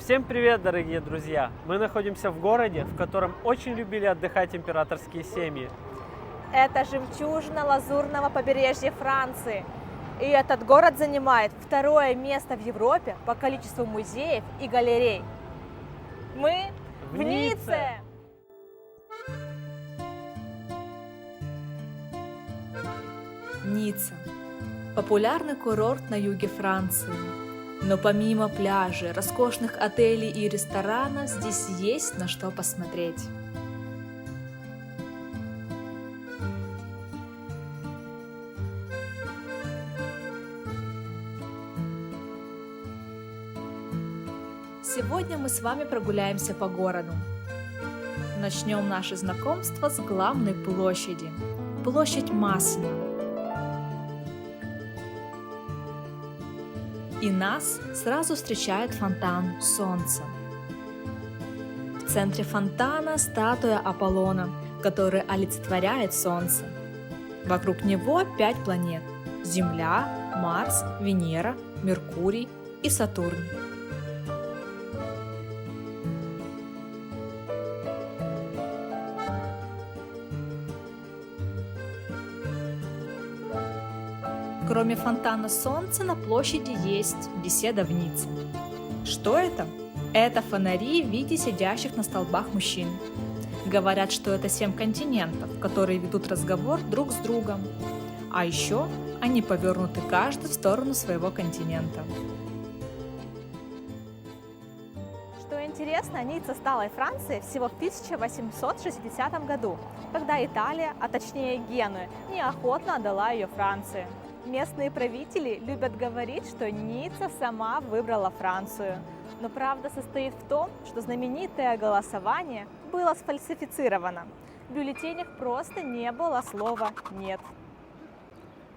Всем привет, дорогие друзья! Мы находимся в городе, в котором очень любили отдыхать императорские семьи. Это жемчужина лазурного побережья Франции. И этот город занимает второе место в Европе по количеству музеев и галерей. Мы в Ницце! Ницца – популярный курорт на юге Франции. Но помимо пляжей, роскошных отелей и ресторанов, здесь есть на что посмотреть. Сегодня мы с вами прогуляемся по городу. Начнем наше знакомство с главной площади – площадь Массена. И нас сразу встречает фонтан Солнца. В центре фонтана статуя Аполлона, который олицетворяет Солнце. Вокруг него 5 планет – Земля, Марс, Венера, Меркурий и Сатурн. Кроме фонтана Солнца на площади есть беседа в Ницце. Что это? Это фонари в виде сидящих на столбах мужчин. Говорят, что это 7 континентов, которые ведут разговор друг с другом. А еще они повернуты каждый в сторону своего континента. Что интересно, Ницца стала Францией всего в 1860 году, когда Италия, а точнее Генуя, неохотно отдала ее Франции. Местные правители любят говорить, что Ницца сама выбрала Францию. Но правда состоит в том, что знаменитое голосование было сфальсифицировано. В бюллетенях просто не было слова «нет».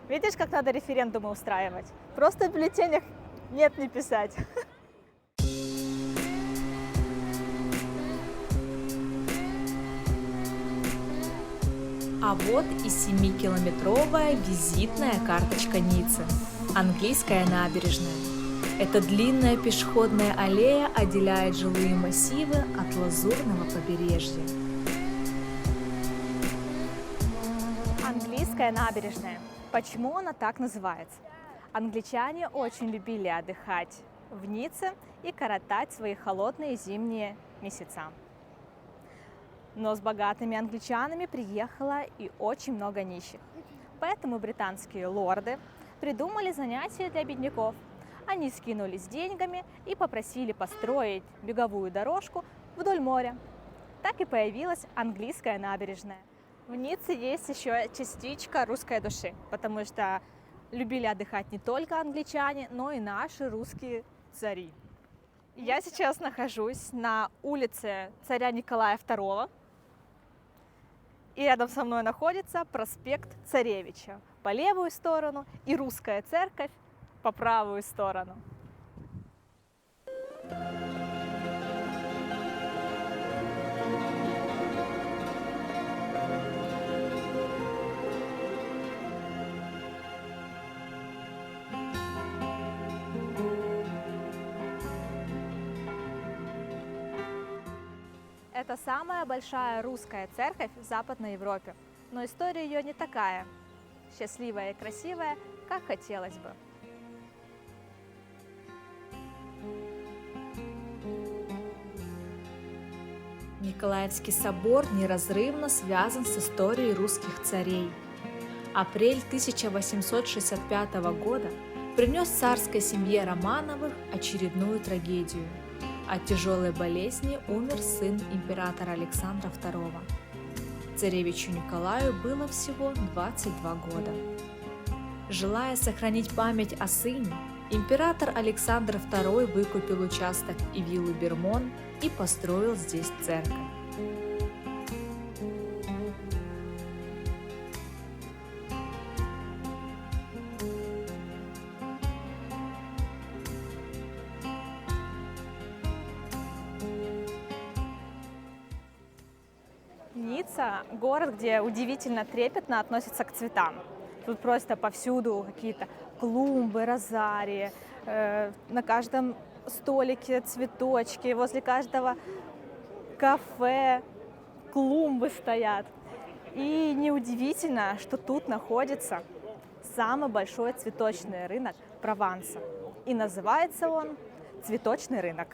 Видишь, как надо референдумы устраивать? Просто в бюллетенях «нет» не писать. А вот и 7-километровая визитная карточка Ниццы – английская набережная. Эта длинная пешеходная аллея отделяет жилые массивы от лазурного побережья. Английская набережная. Почему она так называется? Англичане очень любили отдыхать в Ницце и коротать свои холодные зимние месяца. Но с богатыми англичанами приехало и очень много нищих. Поэтому британские лорды придумали занятие для бедняков. Они скинулись деньгами и попросили построить беговую дорожку вдоль моря. Так и появилась английская набережная. В Ницце есть еще частичка русской души, потому что любили отдыхать не только англичане, но и наши русские цари. Я сейчас нахожусь на улице царя Николая II. И рядом со мной находится проспект Царевича по левую сторону и Русская церковь по правую сторону. Это самая большая русская церковь в Западной Европе, но история ее не такая счастливая и красивая, как хотелось бы. Николаевский собор неразрывно связан с историей русских царей. Апрель 1865 года принес царской семье Романовых очередную трагедию. От тяжелой болезни умер сын императора Александра II. Царевичу Николаю было всего 22 года. Желая сохранить память о сыне, император Александр II выкупил участок и виллу Бермон и построил здесь церковь. Ницца – город, где удивительно трепетно относятся к цветам. Тут просто повсюду какие-то клумбы, розарии, на каждом столики, цветочки, возле каждого кафе клумбы стоят. И неудивительно, что тут находится самый большой цветочный рынок Прованса. И называется он «Цветочный рынок».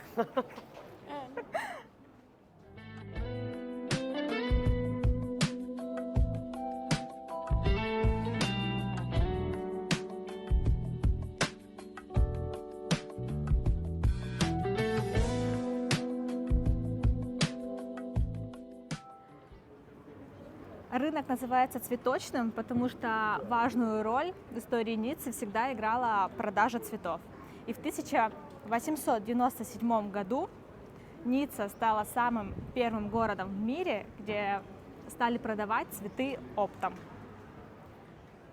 Рынок называется цветочным, потому что важную роль в истории Ниццы всегда играла продажа цветов. И в 1897 году Ницца стала самым первым городом в мире, где стали продавать цветы оптом.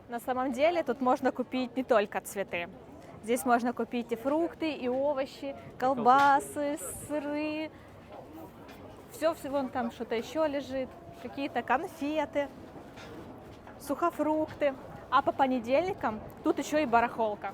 На самом деле тут можно купить не только цветы. Здесь можно купить и фрукты, и овощи, колбасы, сыры. Все, вон там что-то еще лежит. Какие-то конфеты, сухофрукты. А по понедельникам тут еще и барахолка.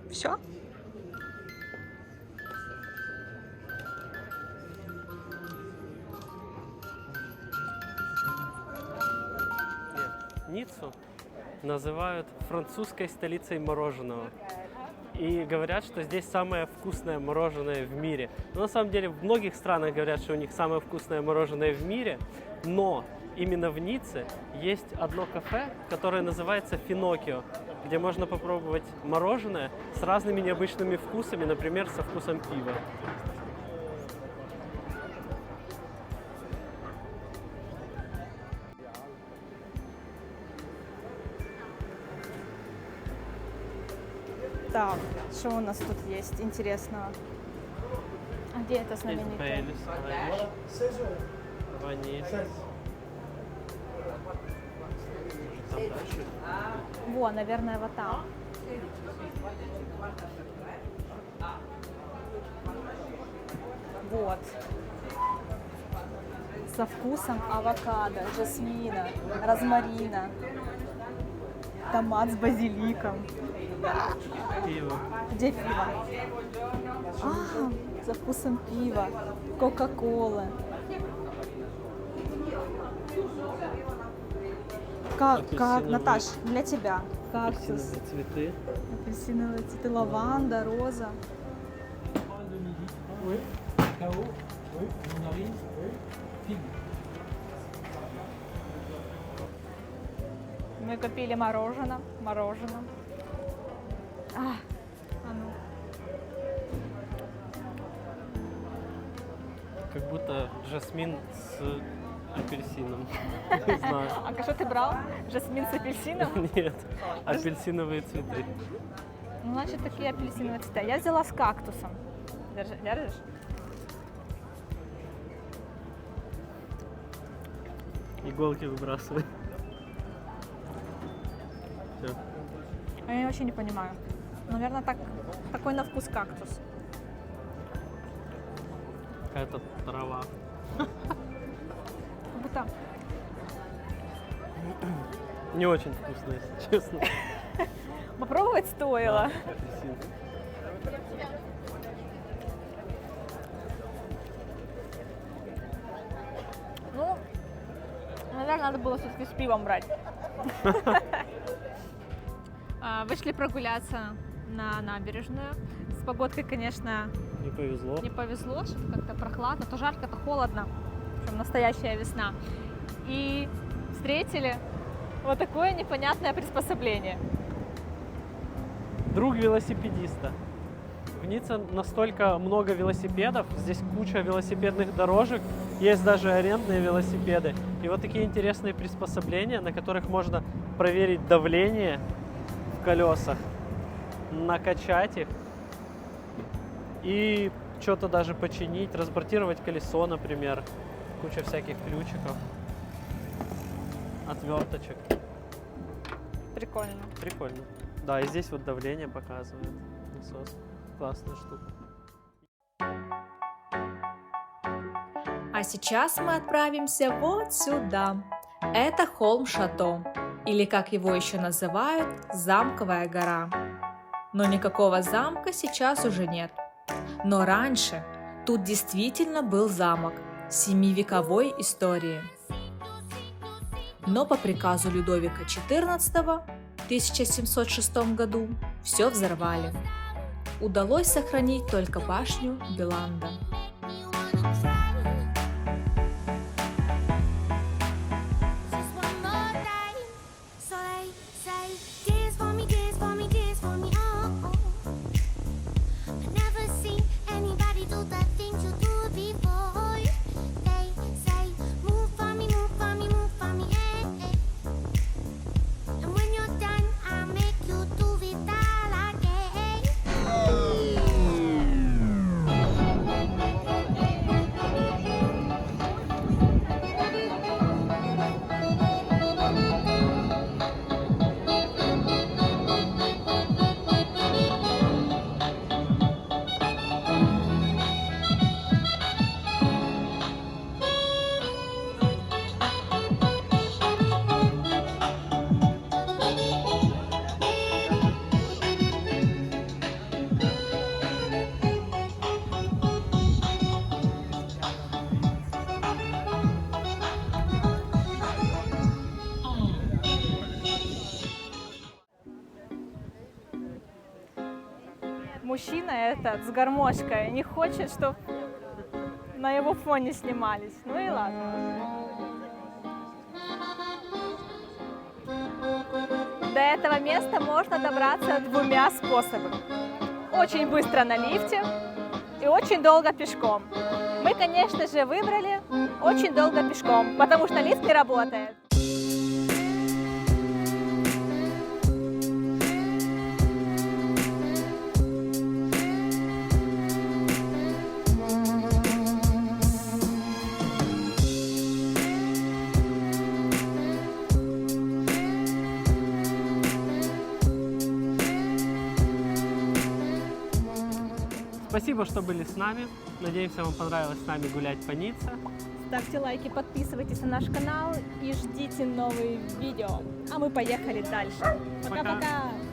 Все? Ниццу называют французской столицей мороженого. И говорят, что здесь самое вкусное мороженое в мире. Но на самом деле в многих странах говорят, что у них самое вкусное мороженое в мире. Но именно в Ницце есть одно кафе, которое называется «Финоккио», где можно попробовать мороженое с разными необычными вкусами, например, со вкусом пива. Так, что у нас тут есть интересного? А где это знаменитое? Ваниль. Во, наверное, вот там. Вот. Со вкусом авокадо, жасмина, розмарина, томат с базиликом. Пиво. Где пиво? А, со вкусом пива, кока-колы. Как, Наташ, для тебя? Кактус, Апельсиновые цветы. апельсиновые цветы, лаванда, роза. Мы купили мороженое. А ну. Как будто жасмин с апельсином. Не знаю. А что ты брал? Жасмин с апельсином? Нет, апельсиновые цветы. Ну, значит, такие апельсиновые цветы. Я взяла с кактусом. Держишь? Иголки выбрасывай. Все. Я вообще не понимаю. Наверное, такой на вкус кактус. Какая-то трава. Как будто Не очень вкусно, если честно. попробовать стоило. Апельсин. Ну, наверное, надо было все-таки с пивом брать. Вышли прогуляться на набережную. С погодкой, конечно, Не повезло. не повезло, что как-то прохладно, то жарко, то холодно. В общем, настоящая весна. И встретили вот такое непонятное приспособление. Друг велосипедиста. В Ницце настолько много велосипедов, здесь куча велосипедных дорожек, Есть даже арендные велосипеды. И вот такие интересные приспособления, на которых можно проверить давление в колесах, накачать их и что-то даже починить, разбортировать колесо, например. Куча всяких ключиков, отверточек. Прикольно. Прикольно. Да, и здесь вот давление показывает насос. Классная штука. А сейчас мы отправимся вот сюда. Это холм Шато, или как его еще называют, Замковая гора. Но никакого замка сейчас уже нет. Но раньше тут действительно был замок 7-вековой истории. Но по приказу Людовика XIV в 1706 году все взорвали. Удалось сохранить только башню Беланда. Мужчина этот с гармошкой не хочет, чтобы на его фоне снимались. Ну и ладно. До этого места можно добраться двумя способами. Очень быстро на лифте и очень долго пешком. Мы, конечно же, выбрали очень долго пешком, потому что лифт не работает. Спасибо, что были с нами. Надеемся, вам понравилось с нами гулять по Ницце. Ставьте лайки, подписывайтесь на наш канал и ждите новые видео. А мы поехали дальше. Пока. Пока-пока!